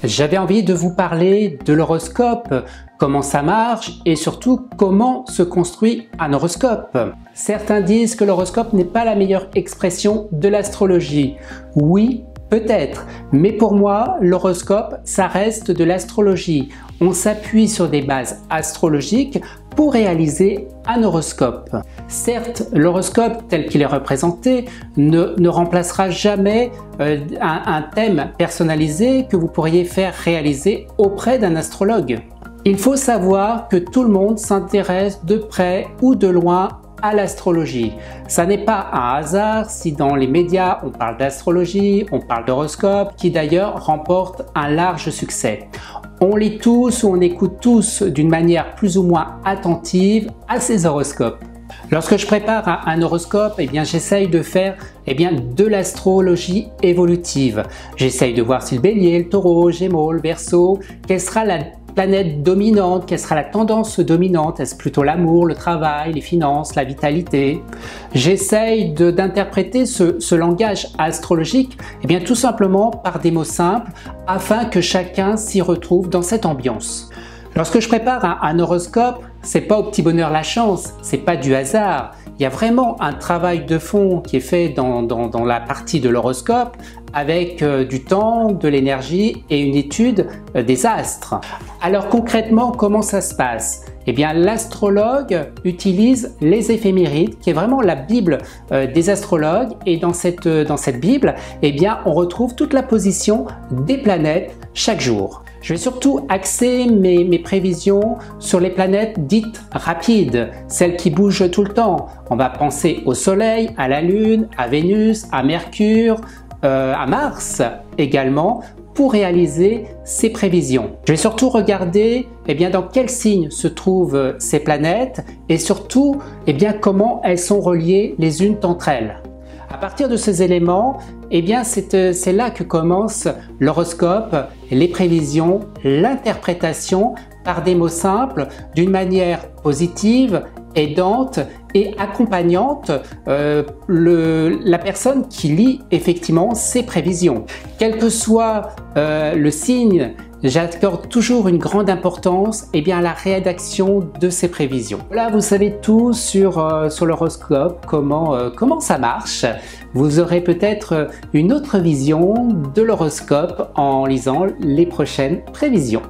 J'avais envie de vous parler de l'horoscope, comment ça marche et surtout comment se construit un horoscope. Certains disent que l'horoscope n'est pas la meilleure expression de l'astrologie. Oui, peut-être, mais pour moi, l'horoscope, ça reste de l'astrologie. On s'appuie sur des bases astrologiques pour réaliser un horoscope. Certes, l'horoscope tel qu'il est représenté ne remplacera jamais un thème personnalisé que vous pourriez faire réaliser auprès d'un astrologue. Il faut savoir que tout le monde s'intéresse de près ou de loin à l'astrologie. Ça n'est pas un hasard si dans les médias on parle d'astrologie, on parle d'horoscope, qui d'ailleurs remporte un large succès. On lit tous ou on écoute tous d'une manière plus ou moins attentive à ces horoscopes. Lorsque je prépare un horoscope, j'essaye de faire de l'astrologie évolutive. J'essaye de voir si le bélier, le taureau, gémeaux, le verseau, quelle sera la planète dominante, quelle sera la tendance dominante, est-ce plutôt l'amour, le travail, les finances, la vitalité. J'essaye d'interpréter ce langage astrologique tout simplement par des mots simples afin que chacun s'y retrouve dans cette ambiance. Lorsque je prépare un horoscope, c'est pas au petit bonheur la chance, c'est pas du hasard. Il y a vraiment un travail de fond qui est fait dans la partie de l'horoscope avec du temps, de l'énergie et une étude des astres. Alors concrètement, comment ça se passe? L'astrologue utilise les éphémérides, qui est vraiment la Bible des astrologues, et dans cette Bible, on retrouve toute la position des planètes chaque jour. Je vais surtout axer mes prévisions sur les planètes dites rapides, celles qui bougent tout le temps. On va penser au Soleil, à la Lune, à Vénus, à Mercure, à Mars également, pour réaliser ces prévisions. Je vais surtout regarder dans quel signe se trouvent ces planètes et surtout comment elles sont reliées les unes entre elles. À partir de ces éléments, c'est là que commence l'horoscope, les prévisions, l'interprétation par des mots simples, d'une manière positive, aidante et accompagnante la personne qui lit effectivement ces prévisions. Quel que soit le signe, j'accorde toujours une grande importance à la rédaction de ces prévisions. Là, vous savez tout sur l'horoscope, comment ça marche. Vous aurez peut-être une autre vision de l'horoscope en lisant les prochaines prévisions.